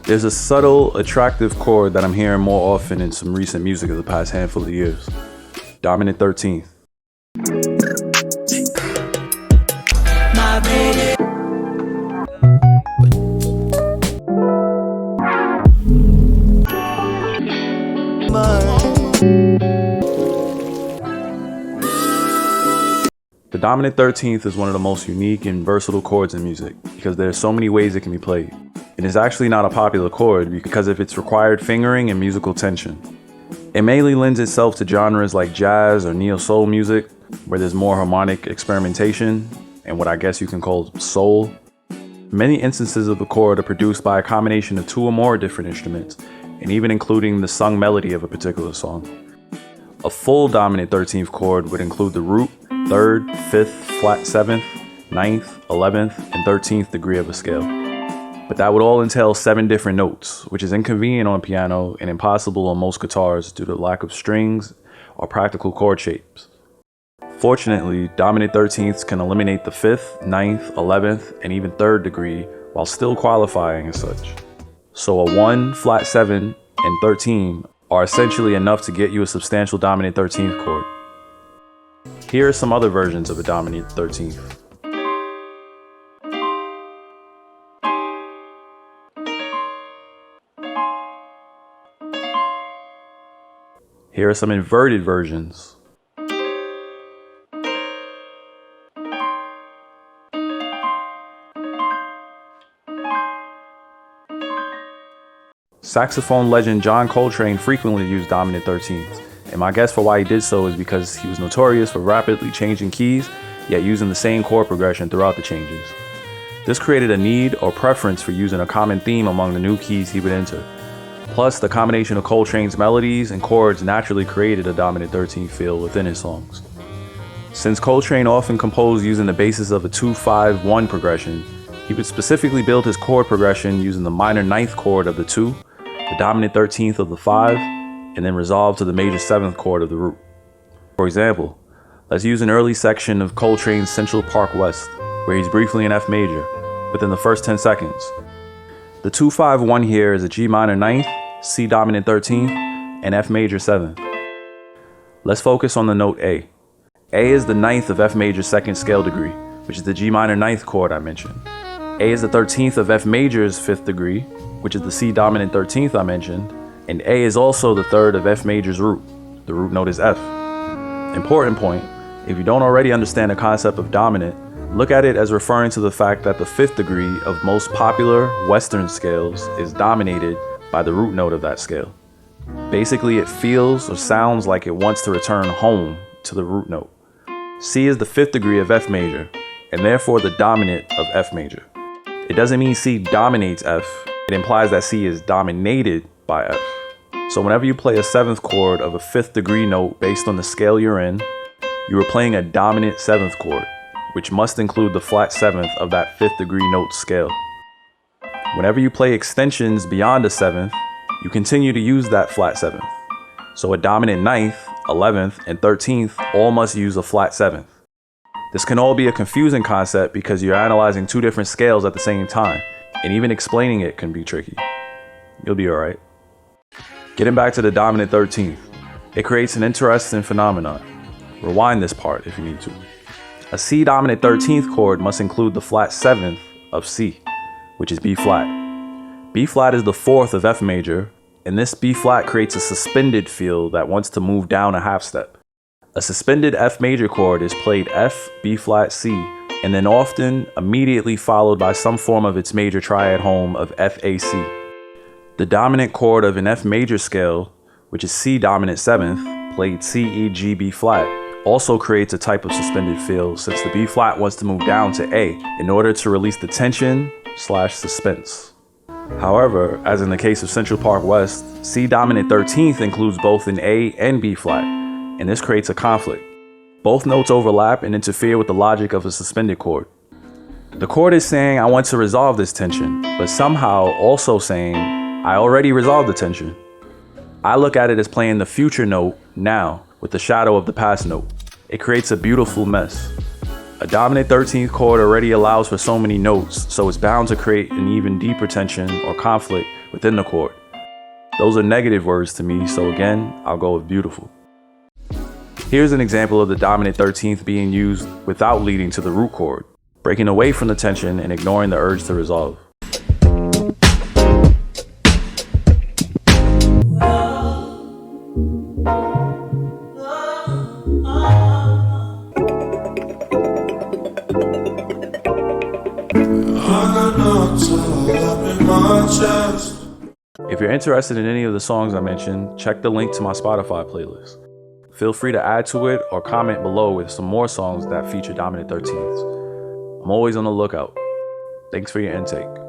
There's a subtle, attractive chord that I'm hearing more often in some recent music of the past handful of years. Dominant 13th. My baby. The dominant 13th is one of the most unique and versatile chords in music because there's so many ways it can be played. And it's actually not a popular chord because of its required fingering and musical tension. It mainly lends itself to genres like jazz or neo-soul music, where there's more harmonic experimentation and what I guess you can call soul. Many instances of the chord are produced by a combination of two or more different instruments, and even including the sung melody of a particular song. A full dominant 13th chord would include the root, 3rd, 5th, flat 7th, 9th, 11th, and 13th degree of a scale. But that would all entail 7 different notes, which is inconvenient on piano and impossible on most guitars due to the lack of strings or practical chord shapes. Fortunately, dominant 13ths can eliminate the 5th, 9th, 11th, and even 3rd degree while still qualifying as such. So a 1, flat 7, and 13 are essentially enough to get you a substantial dominant 13th chord. Here are some other versions of a dominant 13th. Here are some inverted versions. Saxophone legend John Coltrane frequently used dominant 13ths, and my guess for why he did so is because he was notorious for rapidly changing keys, yet using the same chord progression throughout the changes. This created a need or preference for using a common theme among the new keys he would enter. Plus, the combination of Coltrane's melodies and chords naturally created a dominant 13th feel within his songs. Since Coltrane often composed using the basis of a 2-5-1 progression, he would specifically build his chord progression using the minor 9th chord of the 2, the dominant 13th of the 5, and then resolve to the major 7th chord of the root. For example, let's use an early section of Coltrane's Central Park West, where he's briefly in F major, within the first 10 seconds. The 2-5-1 here is a G minor 9th, C dominant 13th, and F major 7th. Let's focus on the note A. A is the 9th of F major 2nd scale degree, which is the G minor 9th chord I mentioned. A is the 13th of F major's 5th degree, which is the C dominant 13th I mentioned, and A is also the 3rd of F major's root. The root note is F. Important point, if you don't already understand the concept of dominant, look at it as referring to the fact that the 5th degree of most popular Western scales is dominated by the root note of that scale. Basically, it feels or sounds like it wants to return home to the root note. C is the 5th degree of F major, and therefore the dominant of F major. It doesn't mean C dominates F, it implies that C is dominated by F. So whenever you play a 7th chord of a 5th degree note based on the scale you're in, you are playing a dominant 7th chord, which must include the flat 7th of that 5th degree note scale. Whenever you play extensions beyond a 7th, you continue to use that flat 7th. So a dominant 9th, 11th, and 13th all must use a flat 7th. This can all be a confusing concept because you're analyzing 2 different scales at the same time, and even explaining it can be tricky. You'll be alright. Getting back to the dominant 13th, it creates an interesting phenomenon. Rewind this part if you need to. A C dominant 13th chord must include the flat 7th of C, which is B flat. B flat is the 4th of F major, and this B flat creates a suspended feel that wants to move down a half step. A suspended F major chord is played F, B flat, C, and then often immediately followed by some form of its major triad home of F-A-C. The dominant chord of an F major scale, which is C dominant 7th, played C, E, G, B flat, also creates a type of suspended feel since the B flat wants to move down to A in order to release the tension/suspense. However, as in the case of Central Park West, C dominant 13th includes both an A and B flat, and this creates a conflict. Both notes overlap and interfere with the logic of a suspended chord. The chord is saying I want to resolve this tension, but somehow also saying I already resolved the tension. I look at it as playing the future note now with the shadow of the past note. It creates a beautiful mess. A dominant 13th chord already allows for so many notes, so it's bound to create an even deeper tension or conflict with within the chord. Those are negative words to me, so again, I'll go with beautiful. Here's an example of the dominant 13th being used without leading to the root chord, breaking away from the tension and ignoring the urge to resolve. If you're interested in any of the songs I mentioned, check the link to my Spotify playlist. Feel free to add to it or comment below with some more songs that feature dominant 13ths. I'm always on the lookout. Thanks for your intake.